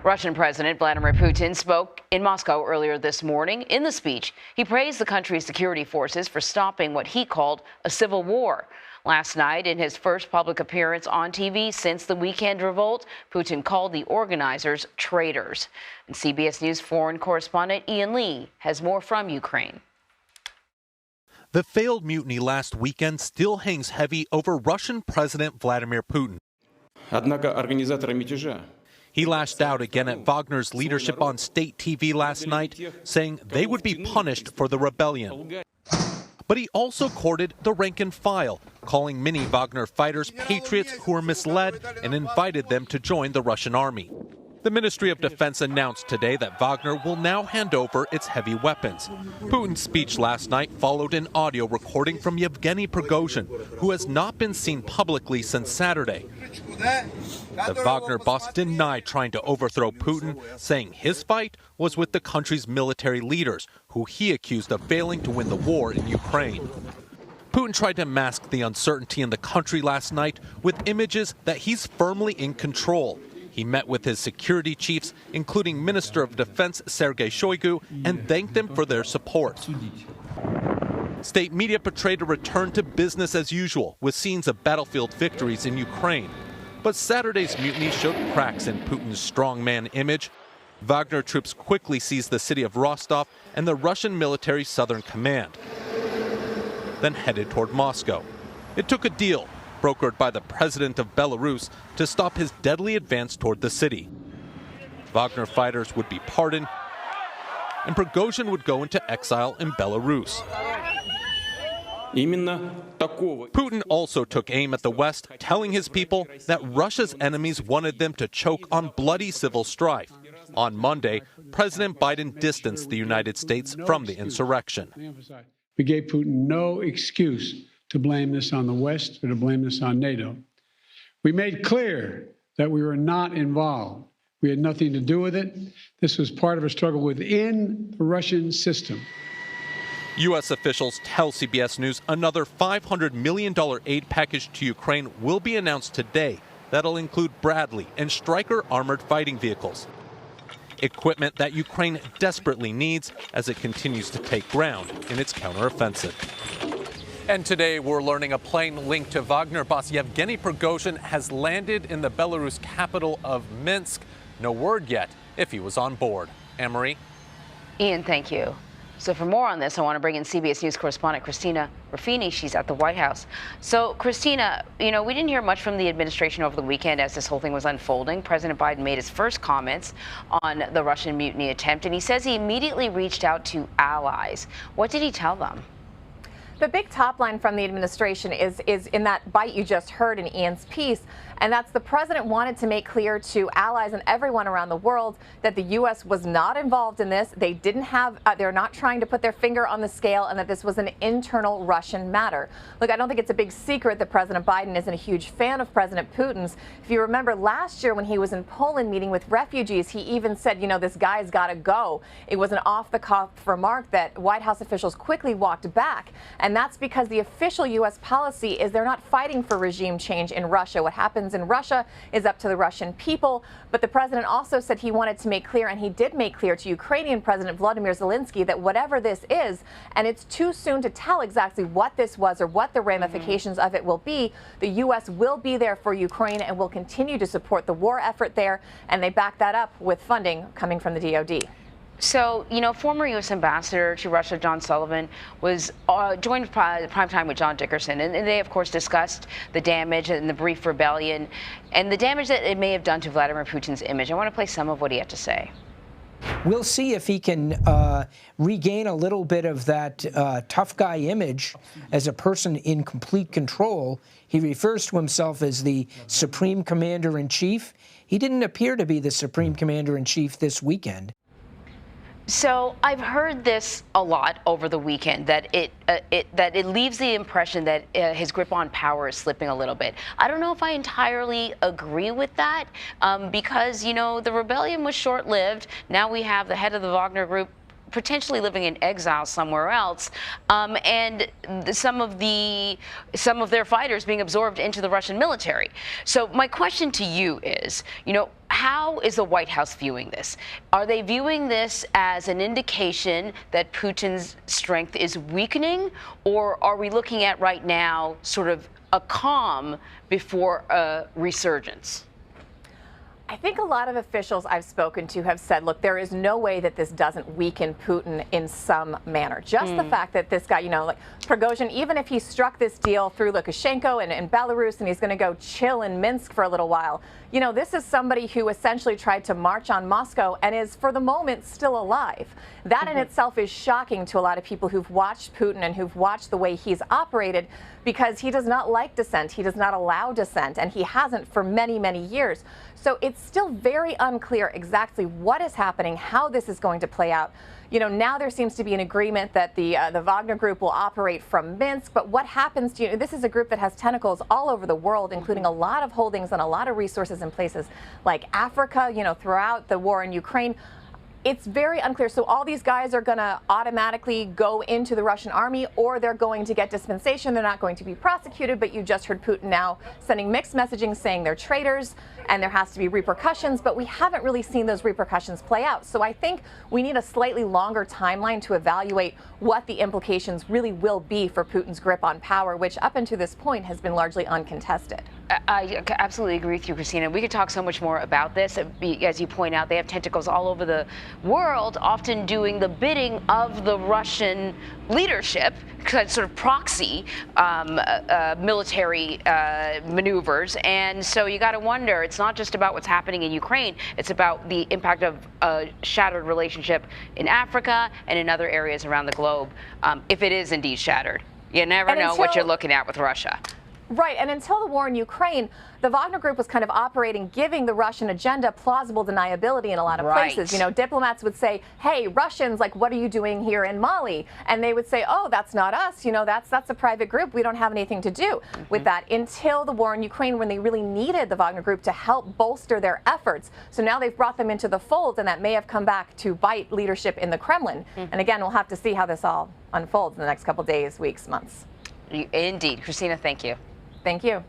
Russian President Vladimir Putin spoke in Moscow earlier this morning. In the speech, he praised the country's security forces for stopping what he called a civil war. Last night, in his first public appearance on TV since the weekend revolt, Putin called the organizers traitors. And CBS News foreign correspondent Ian Lee has more from Ukraine. The failed mutiny last weekend still hangs heavy over Russian President Vladimir Putin. He lashed out again at Wagner's leadership on state TV last night, saying they would be punished for the rebellion. But he also courted the rank and file, calling many Wagner fighters patriots who were misled and invited them to join the Russian army. The Ministry of Defense announced today that Wagner will now hand over its heavy weapons. Putin's speech last night followed an audio recording from Yevgeny Prigozhin, who has not been seen publicly since Saturday. The Wagner boss denied trying to overthrow Putin, saying his fight was with the country's military leaders, who he accused of failing to win the war in Ukraine. Putin tried to mask the uncertainty in the country last night with images that he's firmly in control. He met with his security chiefs, including Minister of Defense Sergei Shoigu, and thanked them for their support. State media portrayed a return to business as usual, with scenes of battlefield victories in Ukraine. But Saturday's mutiny showed cracks in Putin's strongman image. Wagner troops quickly seized the city of Rostov and the Russian military southern command, then headed toward Moscow. It took a deal, brokered by the president of Belarus, to stop his deadly advance toward the city. Wagner fighters would be pardoned, and Prigozhin would go into exile in Belarus. Putin also took aim at the West, telling his people that Russia's enemies wanted them to choke on bloody civil strife. On Monday, President Biden distanced the United States from the insurrection. We gave Putin no excuse to blame this on the West or to blame this on NATO. We made clear that we were not involved. We had nothing to do with it. This was part of a struggle within the Russian system. U.S. officials tell CBS News another $500 million aid package to Ukraine will be announced today. That'll include Bradley and Stryker armored fighting vehicles, equipment that Ukraine desperately needs as it continues to take ground in its counteroffensive. And today we're learning a plane linked to Wagner boss Yevgeny Prigozhin has landed in the Belarus capital of Minsk. No word yet if he was on board. Anne-Marie? Ian, thank you. So for more on this, I want to bring in CBS News correspondent Christina Ruffini. She's at the White House. So, Christina, we didn't hear much from the administration over the weekend as this whole thing was unfolding. President Biden made his first comments on the Russian mutiny attempt, and he says he immediately reached out to allies. What did he tell them? The big top line from the administration is in that bite you just heard in Ian's piece, and that's the president wanted to make clear to allies and everyone around the world that the U.S. was not involved in this. They didn't have, they're not trying to put their finger on the scale, and that this was an internal Russian matter. Look, I don't think it's a big secret that President Biden isn't a huge fan of President Putin's. If you remember last year when he was in Poland meeting with refugees, he even said, this guy's got to go. It was an off-the-cuff remark that White House officials quickly walked back. And that's because the official U.S. policy is they're not fighting for regime change in Russia. What happens in Russia is up to the Russian people. But the president also said he wanted to make clear, and he did make clear to Ukrainian President Vladimir Zelensky, that whatever this is, and it's too soon to tell exactly what this was or what the ramifications of it will be, the U.S. will be there for Ukraine and will continue to support the war effort there. And they back that up with funding coming from the DoD. So, former U.S. Ambassador to Russia, John Sullivan, was joined primetime with John Dickerson, and they, of course, discussed the damage and the brief rebellion and the damage that it may have done to Vladimir Putin's image. I want to play some of what he had to say. We'll see if he can regain a little bit of that tough guy image as a person in complete control. He refers to himself as the Supreme Commander-in-Chief. He didn't appear to be the Supreme Commander-in-Chief this weekend. So I've heard this a lot over the weekend, that it leaves the impression that his grip on power is slipping a little bit. I don't know if I entirely agree with that, because the rebellion was short-lived. Now we have the head of the Wagner Group potentially living in exile somewhere else, and some of their fighters being absorbed into the Russian military. So my question to you is, how is the White House viewing this? Are they viewing this as an indication that Putin's strength is weakening, or are we looking at right now sort of a calm before a resurgence? I think a lot of officials I've spoken to have said, look, there is no way that this doesn't weaken Putin in some manner. Just the fact that this guy, like Prigozhin, even if he struck this deal through Lukashenko and Belarus and he's going to go chill in Minsk for a little while, this is somebody who essentially tried to march on Moscow and is, for the moment, still alive. That in itself is shocking to a lot of people who've watched Putin and who've watched the way he's operated, because he does not like dissent. He does not allow dissent, and he hasn't for many, many years. So it's still very unclear exactly what is happening, how this is going to play out. Now there seems to be an agreement that the Wagner Group will operate from Minsk, but what happens to this is a group that has tentacles all over the world, including a lot of holdings and a lot of resources in places like Africa, throughout the war in Ukraine. It's very unclear. So all these guys are going to automatically go into the Russian army, or they're going to get dispensation. They're not going to be prosecuted. But you just heard Putin now sending mixed messaging saying they're traitors and there has to be repercussions. But we haven't really seen those repercussions play out. So I think we need a slightly longer timeline to evaluate what the implications really will be for Putin's grip on power, which up until this point has been largely uncontested. I absolutely agree with you, Christina. We could talk so much more about this. As you point out, they have tentacles all over the world, often doing the bidding of the Russian leadership, sort of proxy military maneuvers. And so you got to wonder, it's not just about what's happening in Ukraine, it's about the impact of a shattered relationship in Africa and in other areas around the globe, if it is indeed shattered. You never know what you're looking at with Russia. Right, and until the war in Ukraine, the Wagner Group was kind of operating, giving the Russian agenda plausible deniability in a lot of places. Diplomats would say, hey, Russians, what are you doing here in Mali? And they would say, oh, that's not us. That's a private group. We don't have anything to do with that, until the war in Ukraine, when they really needed the Wagner Group to help bolster their efforts. So now they've brought them into the fold, and that may have come back to bite leadership in the Kremlin. And again, we'll have to see how this all unfolds in the next couple days, weeks, months. Indeed. Christina, thank you. Thank you.